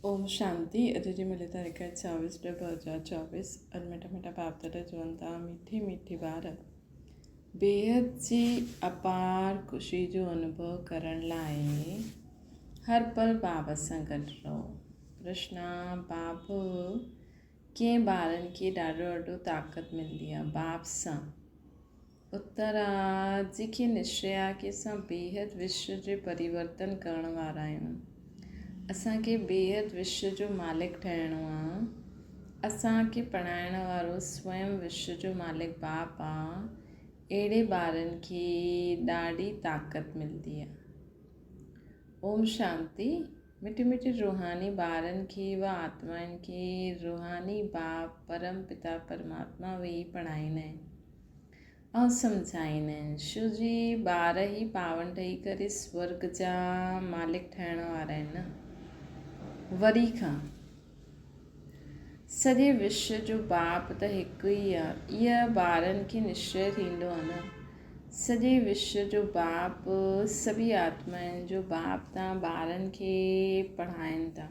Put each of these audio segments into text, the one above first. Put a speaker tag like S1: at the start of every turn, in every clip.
S1: ओम शांति। अॼु जी मिली तारीख़ आहे 24/2/2024। अॼु मिठा मिठा बाप दादा चवनि था, मीठी मीठी ॿार बेहद जी अपार ख़ुशी जो अनुभव करण लाइ हर पल बाप सां गॾु रहो। कृष्णा बाप कीअं ॿारनि खे ॾाढो ताक़त मिलंदी आहे बाप सां। उत्तर आहे जेके निश्चय आहे की असां बेहद विश्व जे परिवर्तन करण वारा आहियूं। असांखे बेहद विश्व जो मालिक ठहिणो आहे। असांखे पढ़ाइण वारो स्वयं विश्व जो मालिक बाप आहे। अहिड़े ॿारनि खे ॾाढी ताक़त मिलंदी आहे। ओम शांति। मिठी मिठी रूहानी ॿारनि खे व आत्माउनि खे रूहानी बाप परम पिता परमात्मा वेही पढ़ाईंदा आहिनि ऐं सम्झाईंदा आहिनि। छो जी ॿार ई पावन ठही करे स्वर्ग जा मालिक ठहिण वारा आहिनि न। वरी खां सॼे विश्व जो बाप त हिकु ई आहे। इहा ॿारनि खे निश्चय थींदो आहे न। सॼे विश्व जो बाप सभी आत्माउनि जो बाप तव्हां ॿारनि खे पढ़ाइनि था।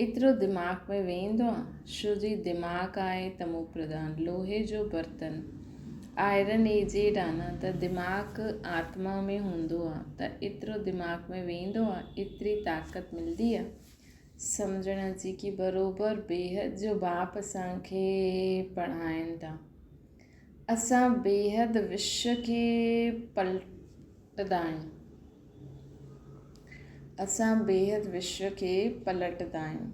S1: एतिरो दिमाग़ में वेंदो आहे। छो जी दिमाग़ आहे तमो प्रधान लोहे जो बर्तन आयरन एजेड आहे न, त दिमाग़ आत्मा में हूंदो आहे त एतिरो दिमाग़ में वेंदो आहे। एतिरी ताक़त मिलंदी आहे सम्झण जी की बराबरि बेहद जो बाप असांखे पढ़ाइनि था। असां बेहद विश्व खे पलटंदा आहियूं। असां बेहद विश्व खे पलटंदा आहियूं।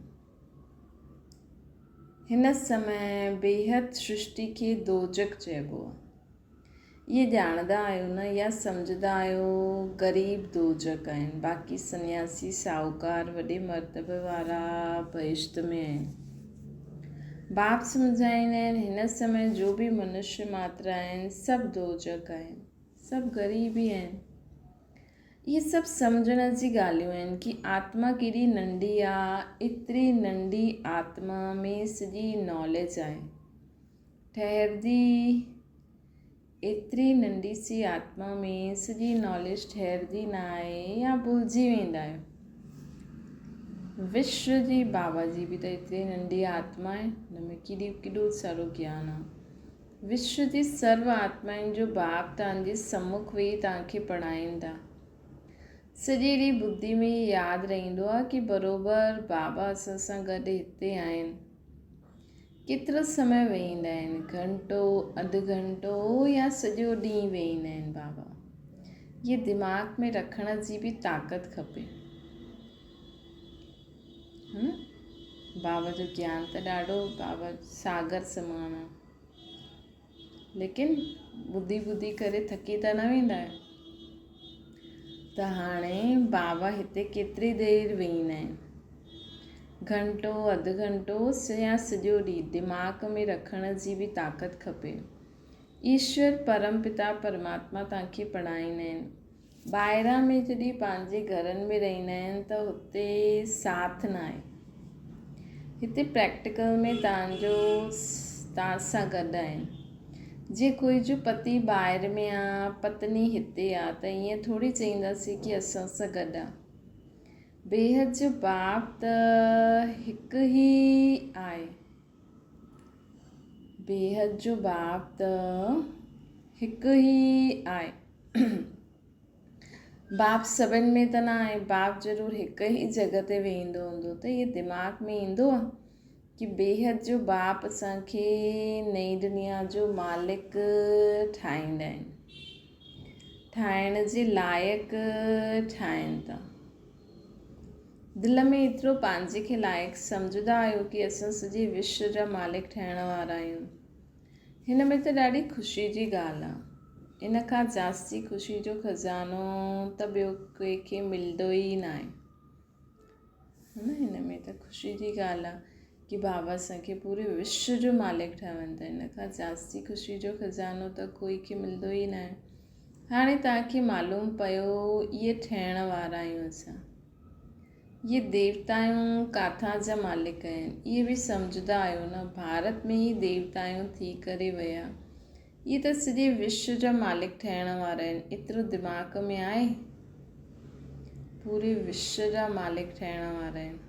S1: हिन समय बेहद सृष्टि खे दोजक चइबो आहे। ये ॼाणंदा आहियो न या सम्झंदा आहियो ग़रीब दोजक आहिनि, बाक़ी सन्यासी साहूकार वॾे मर्तबे वारा बहिश्त में आहिनि। बाप सम्झाईंदा आहिनि हिन समय जो बि मनुष्य मात्र आहिनि सभु दोजक आहिनि, सभु ग़रीब ई आहिनि। इहे सभु सम्झण जी ॻाल्हियूं आहिनि की आत्मा केॾी नंढी आहे। एतिरी नंढी आत्मा में सॼी नॉलेज आहे ठहिरदी। एतिरी नंढी सी आत्मा में सॼी नॉलेज ठहिरदी न आहे या भुलिजी वेंदा आहियो। विश्व जी बाबा जी बि त एतिरी नंढी आत्मा आहे, हुन में केॾो सारो ज्ञान आहे। विश्व जी सर्व आत्माउनि जो बाप तव्हांजे सम्मुख वेही तव्हांखे पढ़ाइनि था। सॼी ॾींहुं बुद्धि में यादि रहंदो आहे की बराबरि बाबा असां सां गॾु हिते आहिनि। केतिरो समय वेहींदा आहिनि, घंटो अधु घंटो या सॼो ॾींहुं वेहींदा आहिनि बाबा। ये दिमाग़ में रखण जी बि ताक़त खपे। बाबा जो ज्ञान त ॾाढो बाबा सागर समान आहे, लेकिन ॿुधी करे थकी त न वेंदा आहियो। त हाणे बाबा हिते केतिरी देरि वेहींदा आहिनि, घंटो अधु घंटो या सॼो ॾींहुं। दिमाग़ में रखण जी बि ताक़त खपे। ईश्वर परम पिता परमात्मा तव्हांखे पढ़ाईंदा आहिनि। ॿाहिरां में जॾहिं पंहिंजे घरनि में रहंदा आहिनि त हुते साथ न आहे। हिते प्रैक्टिकल में तव्हां सां गॾु आहिनि। जे कोई जो पति ॿाहिरि में आहे, पत्नी हिते आहे, त ईअं थोरी चईंदासीं की असां सां गॾु आहे। बेहद जो बाप त हिकु ई आहे। बेहद जो बाप त हिकु ई आहे। बाप सभिनि में त न आहे। बाप ज़रूरु हिकु ई जॻह ते वेहींदो हूंदो त इहे दिमाग़ में ईंदो आहे कि बेहद जो बाप असांखे नई दुनिया जो मालिक ठाहींदा आहिनि, ठाहिण जे लाइक़ु ठाहिनि था। दिलि में एतिरो पंहिंजे खे लाइक़ु सम्झंदा आहियो कि असां सॼे विश्व जा मालिक ठहिण वारा आहियूं। हिन में त ॾाढी ख़ुशी जी ॻाल्हि आहे। इन खां जास्ती ख़ुशी जो खज़ानो त ॿियो कंहिंखे मिलंदो ई न आहे। हिन में त ख़ुशी जी ॻाल्हि आहे कि बाबा असांखे पूरे विश्व जो मालिक ठहनि था। इन खां जास्ती ख़ुशी जो खज़ानो त कोई खे मिलंदो ई न आहे। हाणे तव्हांखे मालूम पियो इहे ठहिण वारा आहियूं असां। ये देवताऊं काथां जा मालिक आहिनि, इहे बि सम्झंदा आहियो न। भारत में ई देवताऊं थी करे विया। इहे त सॼे विश्व जा मालिक ठहिण वारा आहिनि। एतिरो दिमाग़ में आहे, पूरे विश्व जा मालिक ठहिण वारा आहिनि।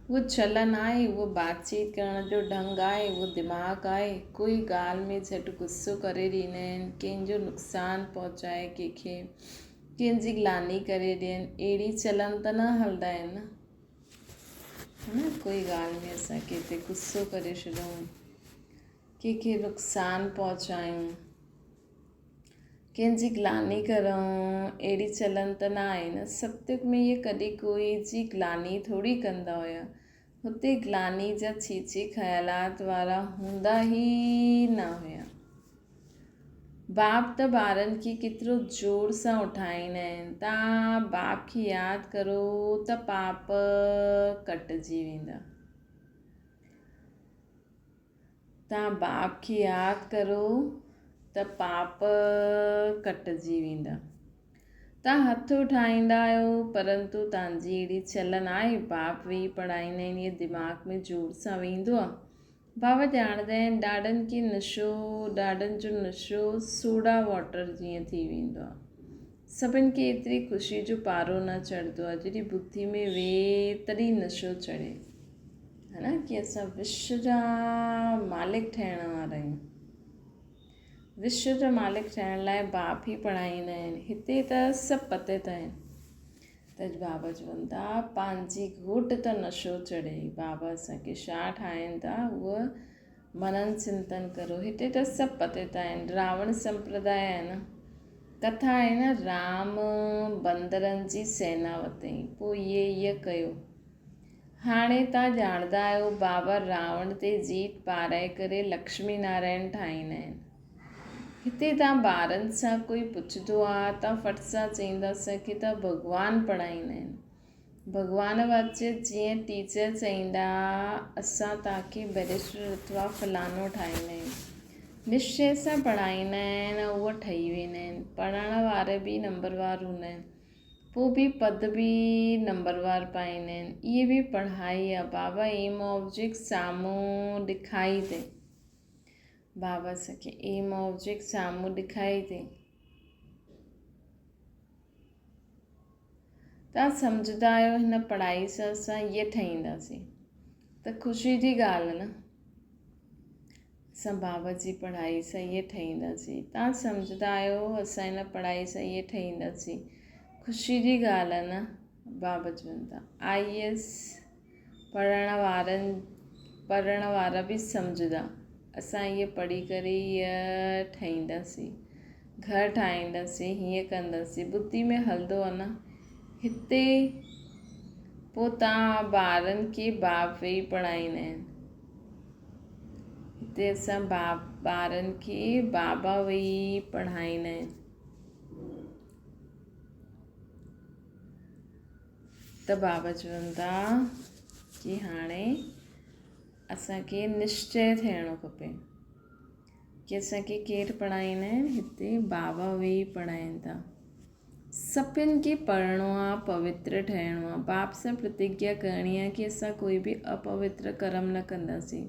S1: वो चलन आहे, उहो बातचीत करण जो ढंग आहे, उहो दिमाग़ु आहे। कोई ॻाल्हि में झटि गुस्सो करे ॾींदा आहिनि, कंहिंजो नुक़सानु पहुचाए कंहिंखे, कंहिंजी ग्लानी करे ॾियनि, अहिड़ी चलन त न हलंदा आहिनि न, है न। कोई ॻाल्हि में असां कंहिं ते गुस्सो करे छॾूं, कंहिंखे नुक़सानु पहुचायूं, कंहिंजी ग्लानी करूं, अहिड़ी चलन त न आहे न। सत्युग में इहे कॾहिं कोई जी ग्लानी थोरी कंदा हुया। हुते ग्लानी जा छीछे ख़्यालात वारा हूंदा ई न हुया। बाप त ॿारनि खे केतिरो ज़ोर सां उठाईंदा आहिनि, तव्हां बाप खे यादि करो त पाप कटिजी वेंदा। तव्हां बाप खे यादि करो त पाप कटिजी वेंदा। तव्हां हथ उठाईंदा आहियो, परंतु तव्हांजी अहिड़ी चलन आहे, बाप वेही पढ़ाईंदा आहिनि, इहे दिमाग़ में ज़ोर सां वेंदो आहे। बाबा ॼाणंदा आहिनि ॾाढनि खे नशो, ॾाढनि जो नशो सोडा वाटर जीअं थी वेंदो आहे। सभिनि खे एतिरी ख़ुशी जो पारो न चढ़ंदो आहे, जॾहिं बुद्धि में वेहे तॾहिं नशो चढ़े, है न। कि असां विश्व जा मालिक ठहिण वारा आहियूं। विश्व जा मालिक ठहिण लाइ बाप ई पढ़ाईंदा आहिनि। हिते त सभु पते त आहिनि। त बाबा चवनि था पंहिंजी घोट त नशो चढ़े, बाबा असांखे छा ठाहिनि था उहा मनन चिंतन करो। हिते त सभु पते त आहिनि। रावण संप्रदाय आहे न, कथा आहे न, राम बंदरनि जी सेना वरितई, पोइ इहे कयो। हाणे तव्हां ॼाणंदा आहियो बाबा रावण ते जीत पाराए करे लक्ष्मी नारायण ठाहींदा आहिनि। हिते तव्हां ॿारनि सां कोई पुछंदो आहे, तव्हां फट सां चईंदा असांखे त भॻवानु पढ़ाईंदा आहिनि। भॻवान वाच्य जीअं टीचर चईंदा असां तव्हांखे बैरिस्टर अथवा फलानो ठाहींदा आहियूं, निश्चय सां पढ़ाईंदा आहिनि, उहे ठही वेंदा आहिनि। पढ़ण वारा बि नंबरवार हूंदा आहिनि, पोइ बि पद बि नंबरवार पाईंदा आहिनि। इहे बि पढ़ाई आहे। बाबा एम ऑब्जेक्ट साम्हूं ॾेखाई अथई, बाबा असांखे एम ऑब्जेक्ट साम्हूं ॾेखाई अथई। तव्हां सम्झंदा आहियो हिन पढ़ाई सां असां इहे ठहींदासीं, त ख़ुशी जी ॻाल्हि आहे न। असां बाबा जी पढ़ाई सां इहे ठहींदासीं। तव्हां सम्झंदा आहियो असां हिन पढ़ाई सां इहे ठहींदासीं, ख़ुशी जी ॻाल्हि आहे न। बाबा चवनि था IAS पढ़ण वारा बि सम्झंदा असां इहे पढ़ी करे इहे ठाहींदासीं, घर ठाहींदासीं, हीअं कंदासीं, बुद्धि में हलंदो आहे न। हिते पोइ तव्हां ॿारनि खे बाप वेही पढ़ाईंदा आहिनि। हिते असां ॿारनि खे बाबा वेही पढ़ाईंदा आहिनि। त बाबा चवनि था कि हाणे असांखे निश्चय थियणो खपे कि असांखे केरु पढ़ाईंदा आहिनि। हिते बाबा वेही पढ़ाइनि था। सभिनि खे पढ़णो आहे, पवित्र ठहिणो आहे। बाप सां प्रतिज्ञा करणी आहे कि असां कोई बि अपवित्र कर्म न कंदासीं।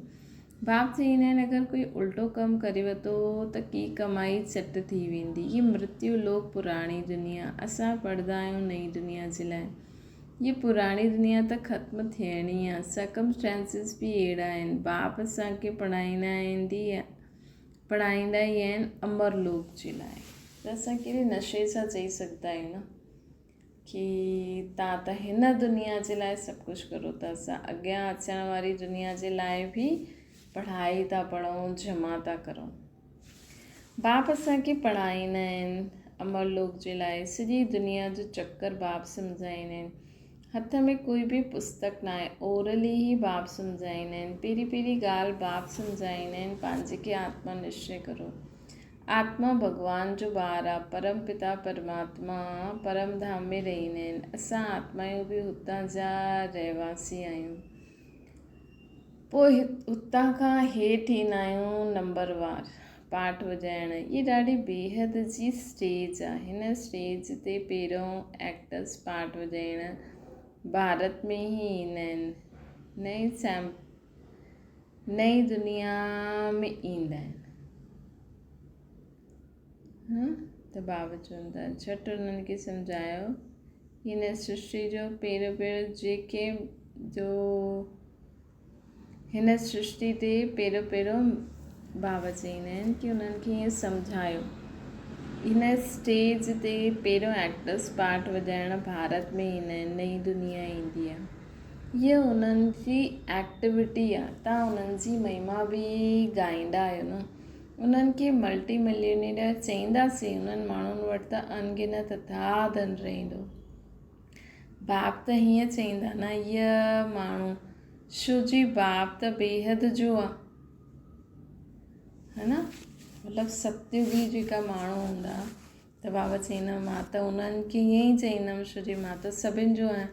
S1: बाप चईंदा आहिनि अगरि कोई उल्टो कमु करे वरितो त की कमाई चट थी वेंदी। हीअ मृत्यु लोक पुराणी दुनिया, असां पढ़ंदा आहियूं नई दुनिया जे लाइ। ये पुराणी दुनिया त ख़त्म थियणी आहे। सर्कमस्टेंसिस बि अहिड़ा आहिनि। बाप असांखे पढ़ाईंदा ई आहिनि अमर लोक जे लाइ। त असां कहिड़े नशे सां चई सघंदा आहियूं न कि तव्हां त हिन दुनिया जे लाइ सभु कुझु करो था, असां अॻियां अचण वारी दुनिया जे लाइ बि पढ़ाई था पढ़ूं, जमा था करूं। बाप असांखे पढ़ाईंदा आहिनि अमर लोक जे लाइ। सॼी दुनिया जो चक्कर बाप सम्झाईंदा आहिनि। हथ में कोई बि पुस्तक न आहे, ओरली ई बाप सम्झाईंदा आहिनि। पहिरीं ॻाल्हि बाप सम्झाईंदा आहिनि पंहिंजे खे आत्मा निश्चय करो। आत्मा भॻवान जो ॿार आहे, परम पिता परमात्मा परम धाम में रहंदा आहिनि। असां आत्मायूं बि हुतां जा रहवासी आहियूं। पोइ हुतां खां हेठि ईंदा आहियूं नंबरवार पाठ वॼाइण। इहा ॾाढी बेहद जी स्टेज आहे। हिन स्टेज ते पहिरियों एक्टर्स पाठ वॼाइण भारत में ई ईंदा आहिनि, नई दुनिया में ईंदा आहिनि। त बाबा चवनि था झटि उन्हनि खे सम्झायो हिन सृष्टि जो पहिरियों जेके जो हिन सृष्टि ते पहिरियों बाबा चईंदा आहिनि की उन्हनि खे ईअं सम्झायो। हिन स्टेज ते पहिरियों एक्टर्स पार्ट वॼाइण भारत में ईंदा आहिनि, नई दुनिया ईंदी आहे। हीअ उन्हनि जी एक्टिविटी आहे। तव्हां उन्हनि जी महिमा बि ॻाईंदा आहियो न। उन्हनि खे मल्टी मिलियनेयर चईंदासीं, उन्हनि माण्हुनि वटि त अनगिनत धन रहंदो। बाप त हीअं चईंदा न, हीअ माण्हू छो जी बाप त बेहद जो आहे, है न। मतिलबु सतयुगी जेका माण्हू हूंदा त बाबा चईंदा मां त उन्हनि खे ईअं ई चईंदमि छो जो मां त सभिनि जो आहियां।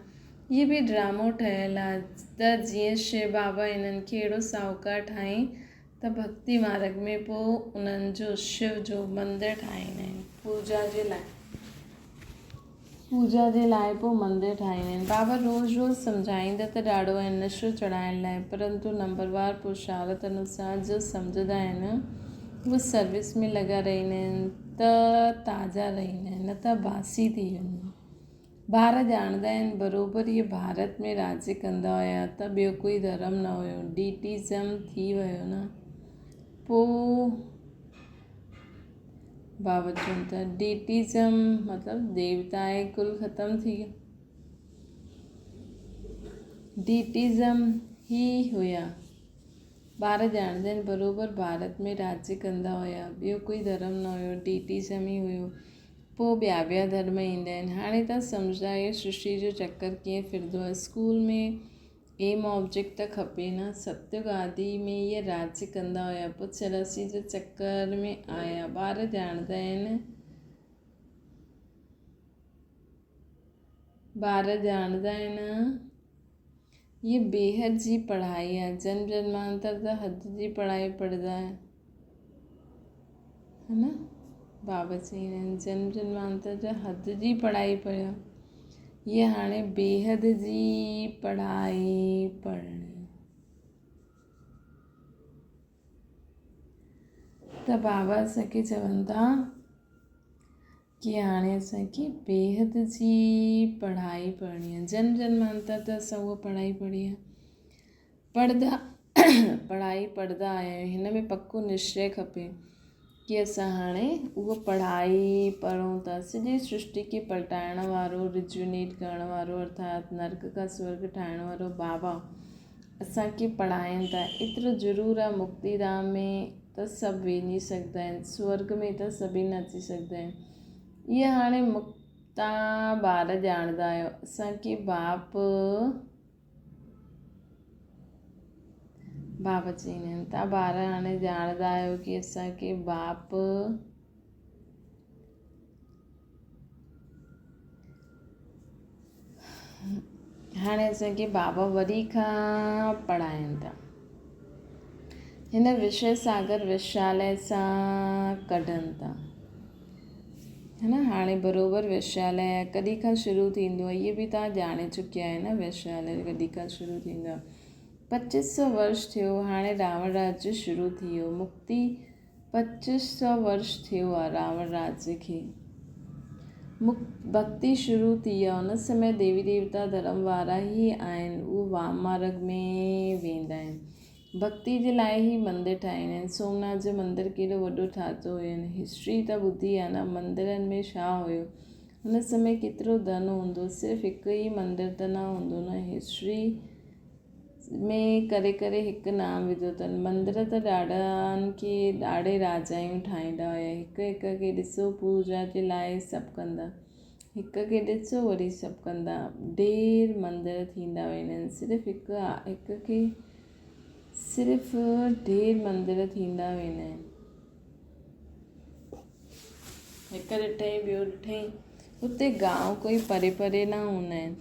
S1: इहे बि ड्रामो ठहियलु आहे त जीअं शिव बाबा इन्हनि खे अहिड़ो साहूकार ठाहीं त भक्ति मार्ग में पोइ उन्हनि जो शिव जो मंदरु ठाहींदा आहिनि पूजा जे लाइ पोइ मंदरु ठाहींदा आहिनि। बाबा रोज़ु सम्झाईंदा त ॾाढो आहिनि नशो चढ़ाइण लाइ, परंतु नंबरवार पुरुषार्थ अनुसार जो सम्झंदा आहिनि उहे सर्विस में लॻा रहंदा आहिनि त ताज़ा रहंदा आहिनि, न त बासी थी वेंदा। ॿार ॼाणंदा आहिनि बराबरि इहे भारत में राज्य कंदा हुया त ॿियो कोई धर्म न हुयो, डीटिज़म थी वियो न। पोइ बाबा चवनि था डीटिज़म मतिलबु देवता आहे कुल ख़तमु थी वियो। डीटिज़म ई हुया। ॿार ॼाणंदा आहिनि बराबरि भारत में राज्य कंदा हुया, ॿियो कोई धर्म न हुयो, डीटिज़म ई हुयो। पोइ ॿिया धर्म ईंदा आहिनि। हाणे तव्हां सम्झा इहो सृष्टि जो चक्कर कीअं फिरंदो आहे। स्कूल में एम ऑब्जेक्ट त खपे न। सत्युग आदि में इहे राज्य कंदा हुया, पोइ 84 जे चक्कर में आया। ॿार ॼाणंदा आहिनि ये बेहद जी पढ़ाई आहे। जन्म जन्मांतर त हद जी पढ़ाई पढ़ंदा है न। बाबा चईंदा आहिनि जन्म जन्मांतर जा हद जी पढ़ाई पढ़ियो, ये हाणे बेहद जी पढ़ाई पढ़णी। त बाबा असांखे चवनि था कि हाणे असांखे बेहद जी पढ़ाई पढ़णी आहे। जन्म जन्मांतर त असां उहा पढ़ाई पढ़ी आहे, पढ़ाई पढ़ंदा आया आहियूं। हिन में पको निश्चय खपे कि असां हाणे उहा पढ़ाई पढ़ूं था। सॼी सृष्टि खे पलटाइण वारो, रिजुनेट करण वारो, अर्थात नर्क खां स्वर्ग ठाहिण वारो बाबा असांखे पढ़ाइनि था। एतिरो ज़रूरु आहे मुक्तिधाम में त सभु वञी सघंदा आहिनि, स्वर्ग में त सभी न अची सघंदा आहिनि। इहा हाणे तव्हां ॿार ॼाणंदा आहियो। असांखे बाबा चईंदा आहिनि तव्हां ॿार हाणे ॼाणंदा आहियो कि असांखे बाप हाणे असांखे बाबा वरी खां पढ़ाइनि था। हिन विषय सागर विश्यालय सां कढनि था, है न। हाणे बराबरि विश्यालय कॾहिं खां शुरू थींदो आहे, इहे बि तव्हां ॼाणे चुकिया आहियो न। विश्यालय कॾहिं खां शुरू थींदो आहे, 2500 वर्ष थियो। हाणे रावण राज्य शुरू थी वियो। मुक्ति 2500 वर्ष थियो आहे रावण राज्य खे। भक्ति शुरू थी आहे। उन समय देवी देवता धर्म वारा ई आहिनि, उहे वाम मार्ग में वेंदा आहिनि। भक्ति जे लाइ ई मंदर ठाहींदा आहिनि। सोमनाथ जो मंदरु केॾो वॾो ठातो हुयो। हिस्ट्री त ॿुधी आहे न, मंदरनि में छा हुयो हुन समय, केतिरो धन हूंदो। सिर्फ़ु हिकु ई मंदरु त न हूंदो न। हिस्ट्री में करे हिकु नाम विधो अथनि। मंदर त ॾाढे राजायूं ठाहींदा हुया। हिकु खे ॾिसो पूजा जे लाइ सभु कंदा, हिकु खे ॾिसो वरी सभु कंदा। ढेर मंदर थींदा वेंदा आहिनि। सिर्फ़ु ढेर मंदर थींदा वेंदा आहिनि। हिकु ॾिठई ॿियो ॾिठई। हुते गांव कोई परे परे न हूंदा आहिनि।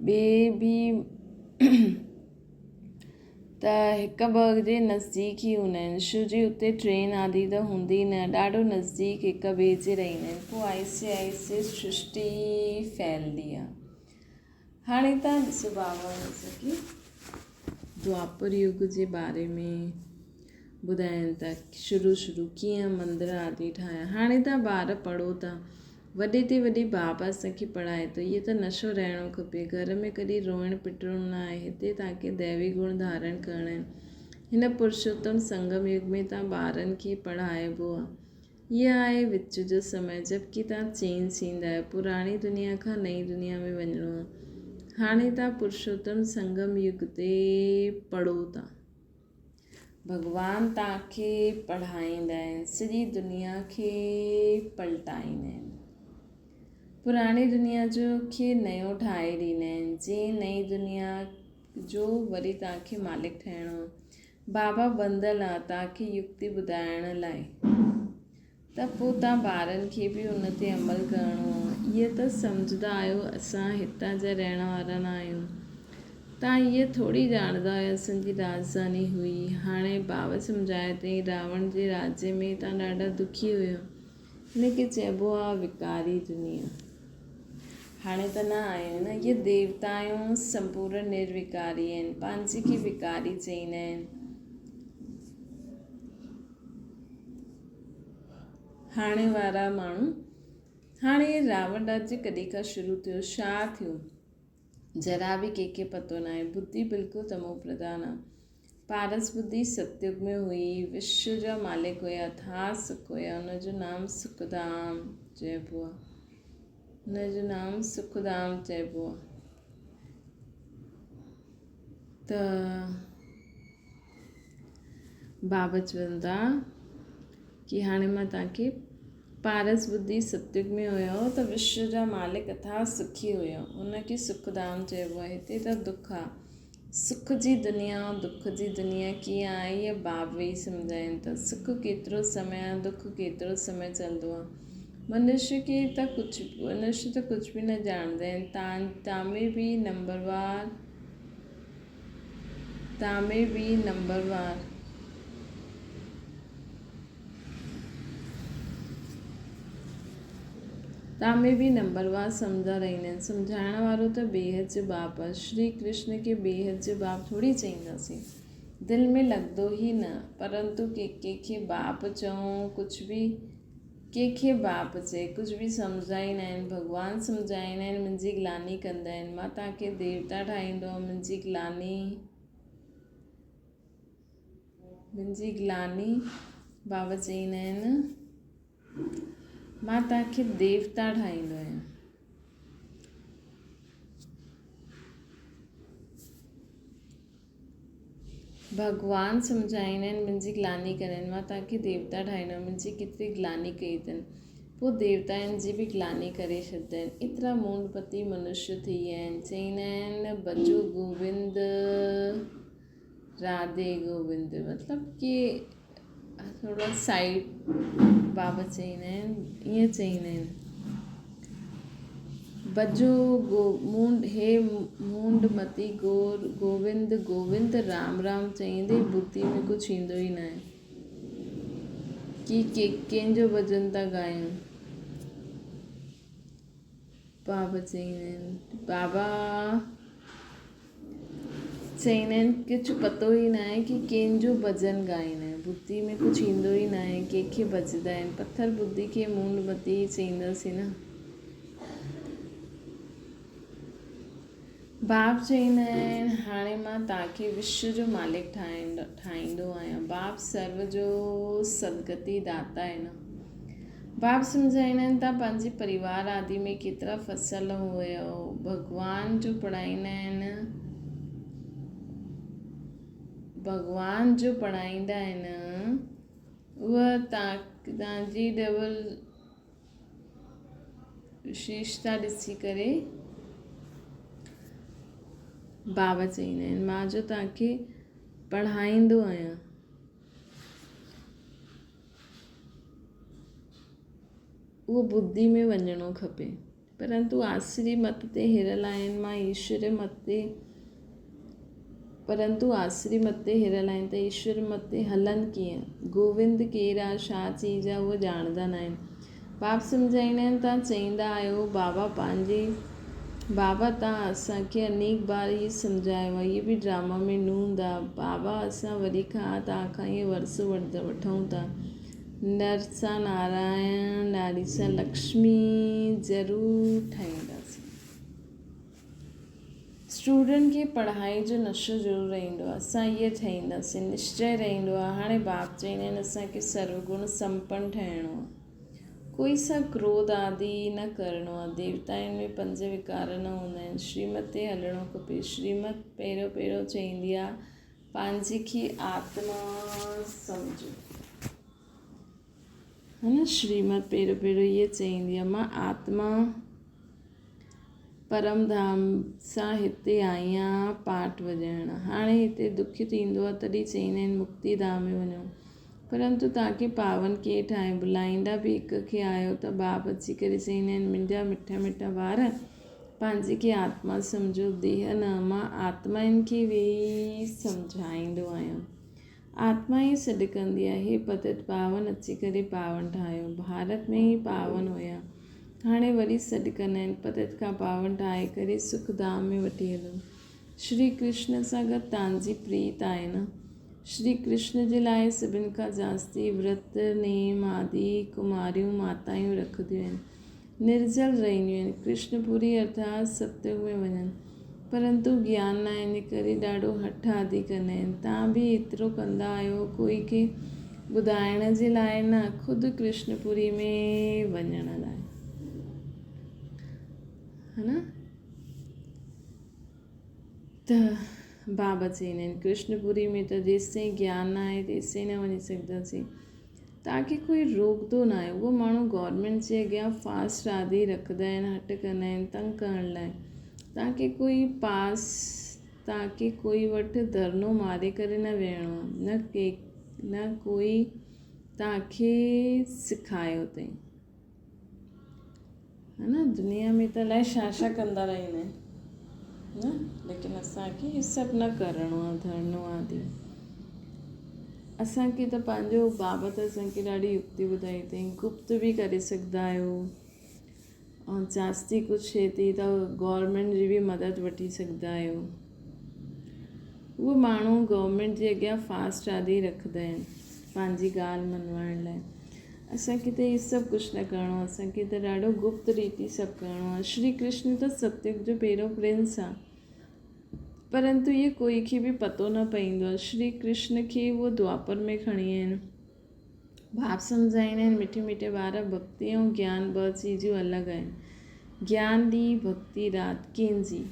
S1: ॿिए बि त हिकु ॿ जे नज़दीक ई हूंदा आहिनि, छो जो हुते ट्रेन आदि त हूंदी न। ॾाढो नज़दीक हिक ॿिए जे रहंदा आहिनि। पोइ आहिस्ते सृष्टि फैलंदी आहे। हाणे तव्हां ॾिसो बाबा असांखे द्वापर युग जे बारे में ॿुधाइनि था, शुरू कीअं मंदर आदि ठाहिया। हाणे तव्हां ॿार पढ़ो था, वॾे ते वॾी बाप असांखे पढ़ाए थो। इहे त नशो रहणो खपे। घर में कॾहिं रोइण पिटणो न आहे। हिते तव्हांखे दैवी गुण धारण करणा आहिनि। हिन पुरुषोत्तम संगम युग में तव्हां ॿारनि खे पढ़ाइबो आहे। इहा आहे विच जो समय, जबकि तव्हां चेंज थींदा आहियो। पुराणी दुनिया खां नई दुनिया में वञिणो आहे। हाणे तव्हां पुरुषोत्तम संगम युग ते पढ़ो था। भॻवानु तव्हांखे पढ़ाईंदा आहिनि, सॼी दुनिया खे पलटाईंदा आहिनि। पुराणी दुनिया जो खे नयो ठाहे ॾींदा आहिनि। जीअं नई दुनिया जो वरी तव्हांखे मालिक ठहिणो आहे। बाबा बंदल आहे तव्हांखे युक्ति ॿुधाइण लाइ, त पोइ तव्हां ॿारनि खे बि उन ते अमल करिणो आहे। इहे त सम्झंदा आहियो असां हितां जा रहण वारा न आहियूं। तव्हां इहे थोरी ॼाणंदा आहियो असांजी राजधानी हुई। हाणे बाबा सम्झाए अथई रावण जे राज्य में तव्हां ॾाढा दुखी हुयो। हिनखे चइबो आहे विकारी दुनिया। हाणे त न आहियूं न। इहे देवता आहियूं संपूर्ण निर्विकारी आहिनि। पंहिंजे खे विकारी चईंदा आहिनि। हाणे वारा माण्हू, हाणे रावण राज्य कॾहिं खां शुरू थियो, छा थियो, जरा बि कंहिंखे पतो न आहे। बुद्धि बिल्कुलु तमो प्रधान आहे। पारस बुद्धि सतयुग में हुई। विश्व जा मालिक हुया, अथाह सुख हुया। हुनजो नाम सुखधाम चइबो आहे। हुनजो नाम सुखधाम चइबो आहे। त बाबा चवनि था कि हाणे मां तव्हांखे पारस बुद्धि सतयुग में हुयो त विश्व जा मालिक अथाह सुखी हुयो। हुनखे सुखधाम चइबो आहे। हिते त दुख आहे। सुख जी दुनिया ऐं दुख जी दुनिया कीअं आहे इहे बाब वेई सम्झाइनि था। सुख केतिरो समय आहे, दुख केतिरो समय चलंदो आहे। मनुष्य त कुझु बि न ॼाणंदा आहिनि। तव्हां में बि नंबरवार सम्झा रहंदा आहिनि। सम्झाइण वारो त बेहद जो बाप आहे। श्री कृष्ण खे बेहद जो बाप थोरी चईंदासीं। दिलि में लॻंदो ई न। परंतु कंहिंखे बाप चऊं, कुझु बि कंहिंखे बाप चए, कुझु बि सम्झाईंदा आहिनि। भॻवानु सम्झाईंदा आहिनि, मुंहिंजी ग्लानी कंदा आहिनि। मां तव्हांखे देवता ठाहींदो, मुंहिंजी ग्लानी बाबा चईंदा आहिनि, मां तव्हांखे देवता ठाहींदो आहियां। भॻवानु सम्झाईंदा आहिनि, मुंहिंजी ग्लानी कंदा आहिनि। मां तव्हांखे देवता ठाहींदो, मुंहिंजी केतिरी ग्लानी कई अथनि। पोइ देवताउनि जी बि ग्लानी करे छॾींदा आहिनि। एतिरा मूंडपति मनुष्य थी विया आहिनि। चईंदा आहिनि भजो गोविंद राधे गोविंद, मतिलबु कि थोरो साइड बाबा चईंदा आहिनि, ईअं चईंदा आहिनि भजो मूंडमती गोविंद गोविंद राम राम चईंदे बुद्धि में कुझु ईंदो ई न आहे कि कंहिंजो भॼन था ॻायूं। बाबा चईंदा आहिनि कुझु पतो ई न आहे कि कंहिंजो भॼन ॻाईंदा आहिनि। बुद्धि में कुझु ईंदो ई न आहे, कंहिंखे भॼंदा आहिनि। पथर बुद्धि खे मूंडमती चईंदासीं न। बाप चईंदा आहिनि हाणे मां तव्हांखे विश्व जो मालिक ठाहींदो आहियां। बाप सर्व जो सदगति दाता आहे न। बाप सम्झाईंदा आहिनि तव्हां पंहिंजे परिवार आदि में केतिरा फसल हुयो। भॻवान जो पढ़ाईंदा आहिनि उहा तव्हांजी डबल विशेषता ॾिसी करे बाबा चईंदा आहिनि मां जो तव्हांखे पढ़ाईंदो आहियां। उहो बुद्धि में वञिणो खपे। परंतु आसरी मत ते हिरल आहिनि। मां ईश्वर मत ते हिरल आहिनि त ईश्वर मत ते हलनि कीअं। गोविंद केरु आहे, छा चीज़ आहे, उहो ॼाणंदा न आहिनि। बाप सम्झाईंदा आहिनि तव्हां चईंदा आहियो बाबा तव्हां असांखे अनेक बार इहे सम्झायो आहे। इहे बि ड्रामा में नूंद आहे। बाबा असां वरी खां तव्हां खां इहे वर्स वठूं था। नर सां नारायण, नारी सां लक्ष्मी ज़रूरु ठाहींदासीं। स्टूडेंट खे पढ़ाई जो नशो ज़रूरु रहंदो आहे, असां इहे ठाहींदासीं, निश्चय रहंदो आहे। हाणे बाप चवंदा आहिनि असांखे सर्वगुण संपन्न ठहिणो आहे, कोई सां क्रोध आदि न करिणो आहे। देवताउनि में 5 विकार न हूंदा आहिनि। श्रीमत ते हलणो खपे। श्रीमत पहिरियों चवंदी आहे पंहिंजी खे आत्मा सम्झो, है न। श्रीमत पहिरियों इहे चवंदी आहे मां आत्मा परमधाम सां हिते आई आहियां पाठ वॼाइण। हाणे हिते दुख थींदो आहे तॾहिं चवंदा आहिनि मुक्तिधाम में वञो, परंतु तव्हांखे पावन केरु ठाहे? बुलाईंदा बि हिक खे आहियो त बाप अची करे चवंदा आहिनि मुंहिंजा मिठा मिठा ॿार पंहिंजे खे आत्मा सम्झो, देह न। मां आत्माउनि खे वेही सम्झाईंदो आहियां, आत्मा ई सॾु कंदी आहे। हे पतित पावन अची करे पावन ठाहियो। भारत में ई पावन हुया, हाणे वरी सॾु कंदा आहिनि पतित खां पावन ठाहे करे सुखधाम में वठी हलो। श्री कृष्ण सां गॾु तव्हांजी प्रीत आहे न। श्री कृष्ण जे लाइ सभिनि खां जास्ती विर्त नेम आदि कुमारियूं मातायूं रखंदियूं आहिनि, निर्जल रहंदियूं आहिनि, कृष्णपुरी अर्थात सत्युग में वञनि, परंतु ज्ञान न इन करे ॾाढो हठ आदि कंदा आहिनि। तव्हां बि एतिरो कंदा आहियो, कोई खे ॿुधाइण जे लाइ न, ख़ुदि कृष्णपुरी में वञण लाइ, है न। त बाबा चवंदा आहिनि कृष्णपुरी में त जेसिताईं ज्ञान न आहे तेसिताईं न वञी सघंदासीं। तव्हांखे कोई रोकंदो न आहे। उहो माण्हू गवर्नमेंट जे अॻियां फास्ट आदि रखंदा आहिनि, हट कंदा आहिनि तंग करण लाइ। तव्हांखे कोई वटि धरनो मारे करे न विहणो आहे, न कोई तव्हांखे सिखायो अथई, है न। दुनिया में त अलाए छा छा कंदा रहंदा आहिनि न, लेकिन असांखे इहे सभु न करिणो आहे, धरनो आदि। असांखे त पंहिंजो बाबा त असांखे ॾाढी युक्ति ॿुधाई अथई, गुप्त बि करे सघंदा आहियो, ऐं जास्ती कुझु थिए थी त गवर्नमेंट जी बि मदद वठी सघंदा आहियो। उहे माण्हू गवर्नमेंट जे अॻियां फास्ट आदि रखंदा आहिनि पंहिंजी ॻाल्हि मनवाइण लाइ। असांखे त इहे सभु कुझु न करिणो आहे, असांखे त ॾाढो गुप्त रीति सभु करिणो आहे। श्री कृष्ण त सत्युग जो पहिरियों प्रिंस आहे, परंतु इहे कोई खे बि पतो न पवंदो आहे। श्री कृष्ण खे उहो द्वापर में खणी आहिनि। बाप सम्झाईंदा आहिनि मिठे मिठे ॿार, भक्ति ऐं ज्ञान 2 चीजूं अलॻि आहिनि। ज्ञान ॾींहुं, भक्ति राति। कंहिंजी?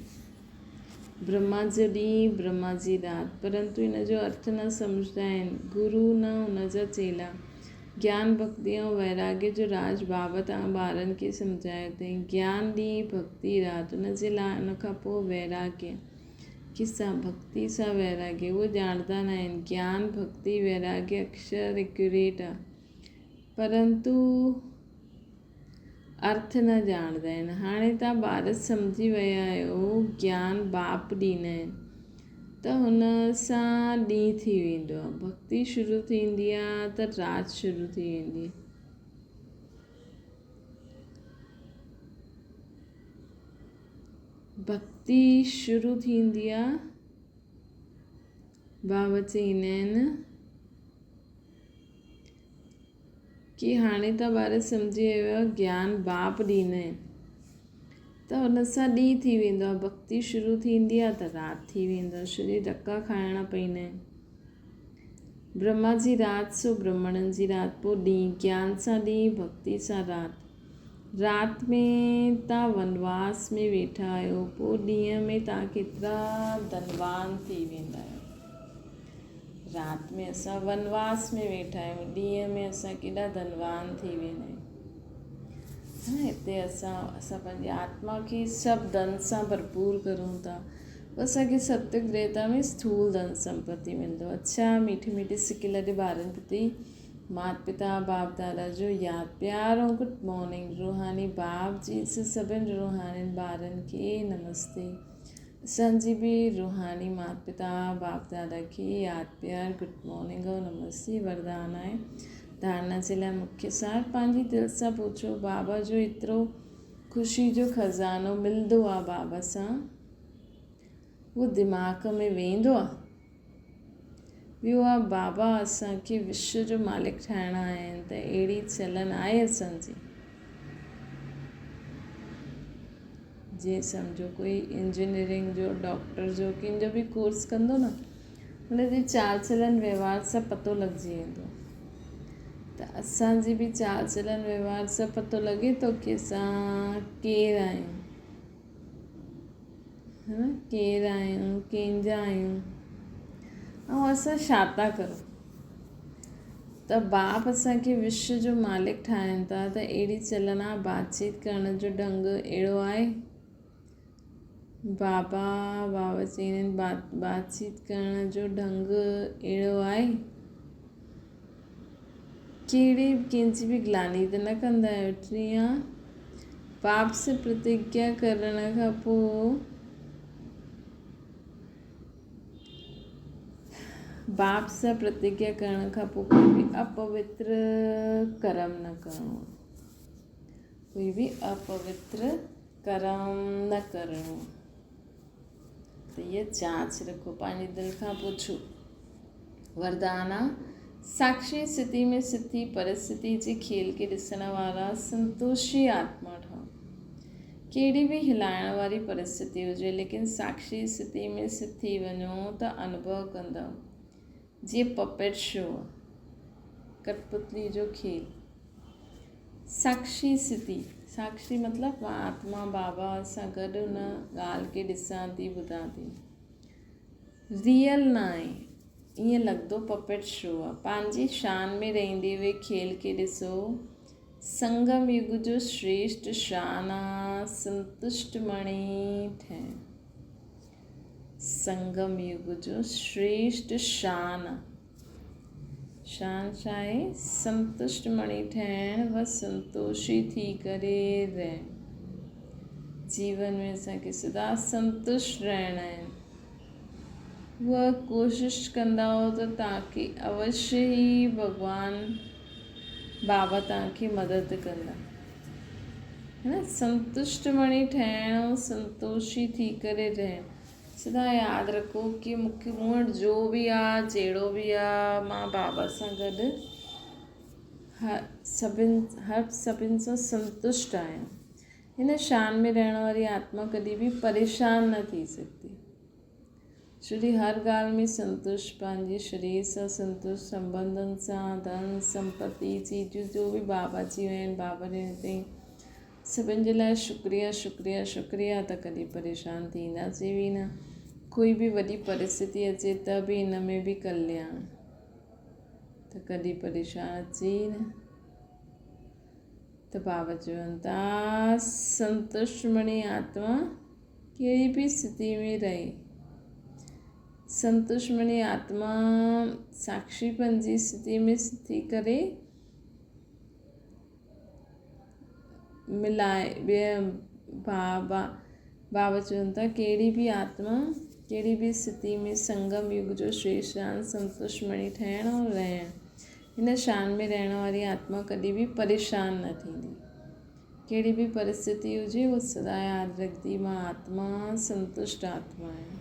S1: ब्रह्मा जो ॾींहुं, ब्रह्मा जी राति, परंतु इन जो अर्थ न सम्झंदा आहिनि, गुरु न उन जा चेला। ज्ञान भक्ति ऐं वैराग्य जो राज बाबा तव्हां ॿारनि खे सम्झायो अथई। ज्ञान ॾींहुं, भक्ति राति, उन जे लाइ उन खां पोइ वैराग्य। किसां भक्ति सां वैराग्य उहे ॼाणंदा न आहिनि। ज्ञान भक्ति वैराग्य अक्षर एक्यूरेट आहे, परंतु अर्थ न ॼाणंदा आहिनि। हाणे तव्हां ॿार सम्झी विया आहियो, ज्ञान बाप ॾींदा आहिनि त हुन सां ॾींहुं थी वेंदो आहे, भक्ति शुरू थींदी आहे त राति शुरू थी वेंदी। भक्ति शुरू थींदी आहे, बाबा चवंदा आहिनि कि हाणे त ॿार सम्झी वियो आहे ज्ञान बाप ॾींदा आहिनि त हुन सां ॾींहुं थी वेंदो आहे, भक्ति शुरू थींदी आहे त राति थी वेंदो आहे, शरीर धका खाइणा पवंदा आहिनि। ब्रह्मा जी राति सो ब्रह्मणनि जी राति, पोइ ॾींहुं, ज्ञान सां ॾींहुं, भक्ति सां राति। राति में तव्हां वनवास में वेठा आहियो, पोइ ॾींहं में तव्हां केतिरा धनवान थी वेंदा आहियो। राति में असां वनवास में वेठा आहियूं, ॾींहं में असां केॾा धनवान थी वेंदा आहियूं। हिते असां पंहिंजी आत्मा खे सभु धन सां भरपूर करूं था, असांखे सत्युग त्रेता में स्थूल धन संपत्ति मिलंदो। अच्छा मीठी मीठी सिकी लॻे ॿारनि प्रति माता पिता बाप दादा जो यादि प्यार ऐं गुड मॉर्निंग। रूहानी बाप जी से सभिनि रूहानी ॿारनि खे नमस्ते। असांजी बि रूहानी माता पिता बाप दादा खे यादि प्यार गुड मॉर्निंग ऐं नमस्ते वरदान आहे। धारणा जे लाइ मुख्य सार, पंहिंजी दिलि सां पुछो बाबा जो एतिरो ख़ुशी जो खज़ानो मिलंदो आहे बाबा सां, उहो दिमाग़ में वेंदो आहे? ॿियो आहे बाबा असांखे विश्व जो मालिक ठाहिणा आहिनि त अहिड़ी चलन आहे असांजी। जीअं सम्झो कोई इंजीनियरिंग जो, डॉक्टर जो, कंहिंजो बि कोर्स कंदो न, हुनजी चाल चलन व्यवहार सां पतो लॻिजी वेंदो। त असांजी बि चाल चलन व्यवहार सां पतो लॻे थो की असां केरु आहियूं, है न, केरु आहियूं, कंहिंजा आहियूं, ऐं असां छा था करूं। त बाप असांखे विश्व जो मालिक ठाहिनि था त अहिड़ी चलन आहे, बातचीत करण जो ढंग अहिड़ो आहे। बाबा चवंदा आहिनि बातचीत करण जो ढंग अहिड़ो आहे, कंहिंजी बि ग्लानी त न कंदा आहियो। टीं आहे, बाप से प्रतिज्ञा करण खां पोइ बाप सां प्रतिज्ञा करण खां पोइ कोई बि अपवित्र कर्म न करिणो, कोई बि अपवित्र कर्म न करिणो। त इहा जांच रखो, पंहिंजे दिलि खां पुछो। वरदान आहे, साक्षी स्थिति में स्थिति परिस्थिति जे खेल खे ॾिसण वारा संतोषी आत्मा ठहो। कहिड़ी बि हिलाइण वारी परिस्थिति हुजे, लेकिन साक्षी स्थिति में स्थित थी वञो त अनुभव कंदव। जीअं पपेट शो, कठपुतली जो खेल। साक्षी स्थिति, साक्षी मतिलबु मां आत्मा बाबा सां गॾु हुन ॻाल्हि खे ॾिसां थी, ॿुधां थी। रियल न आहे, ईअं लॻंदो पपेट शो आहे। पंहिंजी शान में रहंदे हुए खेल खे ॾिसो। संगम युग जो श्रेष्ठ शान आहे संतुष्ट मणी ठहिणु। संगम युग जो श्रेष्ठ शान छा आहे? संतुष्ट मणी ठहिणु व संतोषी थी करे रहणु। जीवन में असांखे सदा संतुष्ट रहणा आहिनि। उहा कोशिशि कंदा हो त तव्हांखे अवश्य ई बाबा तव्हांखे मदद कंदा, है न। संतुष्ट मणी ठहिणु, संतोषी थी करे रहणु। सदा यादि रखो कि मूं वटि जो बि आहे, जहिड़ो बि आहे, मां बाबा सां गॾु सभिनि सां संतुष्ट आहियां। हिन शान में रहण वारी आत्मा कॾहिं बि परेशान न थी सघंदी। छोकी हर ॻाल्हि में संतुष्ट, पंहिंजे शरीर सां संतुष्ट, संबंधनि सां, धन संपत्ति, चीजूं जो बि बाबा जी आहिनि, बाबा ॾियनि अथई, सभिनि जे लाइ शुक्रिया शुक्रिया शुक्रिया। त कॾहिं परेशान थींदासीं बि न। कोई बि वॾी परिस्थिति अचे त बि हिन में बि कल्याण, त कॾहिं परेशान अचे ई न। त बाबा चवनि था, संतुष्ट मणी आत्मा कहिड़ी बि स्थिति में रहे। संतुष्ट मणी आत्मा साक्षीपन जी स्थिति में थी करे मिलाए बाबा चवनि था, कहिड़ी बि आत्मा कहिड़ी बि स्थिति में संगम युग जो श्रेष्ठ शान संतुष्ट मणी ठहिणु और रहणु। हिन शान में रहण वारी आत्मा कॾहिं बि परेशान न थींदी। कहिड़ी बि परिस्थिति हुजे, उहो सदा यादि रखंदी, मां आत्मा संतुष्ट आत्मा आहियां।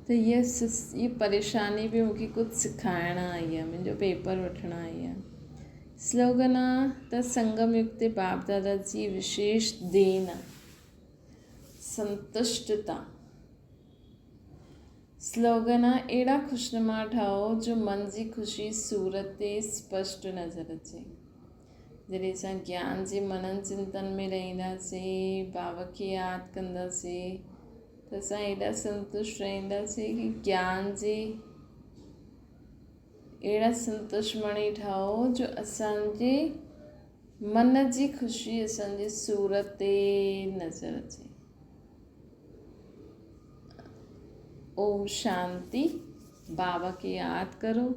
S1: त इहा परेशानी बि मूंखे कुझु सिखाइण आई आहे, मुंहिंजो पेपर वठणु आई आहे। स्लोगन आहे त संगम युग ते बाप दादा जी विशेष देन आहे संतुष्टता। स्लोगन आहे, अहिड़ा ख़ुशनुमा ठहो जो मन जी ख़ुशी सूरत ते स्पष्ट नज़र अचे। जॾहिं असां ज्ञान जे मनन चिंतन में रहंदासीं, बाबा खे यादि कंदासीं, त असां एॾा संतुष्ट रहंदासीं कि ज्ञान जे अहिड़ा संतुष्ट मणी ठहो जो असांजे मन जी ख़ुशी असांजे सूरत ते नज़र अचे। ओम शांति। बाबा खे यादि करो।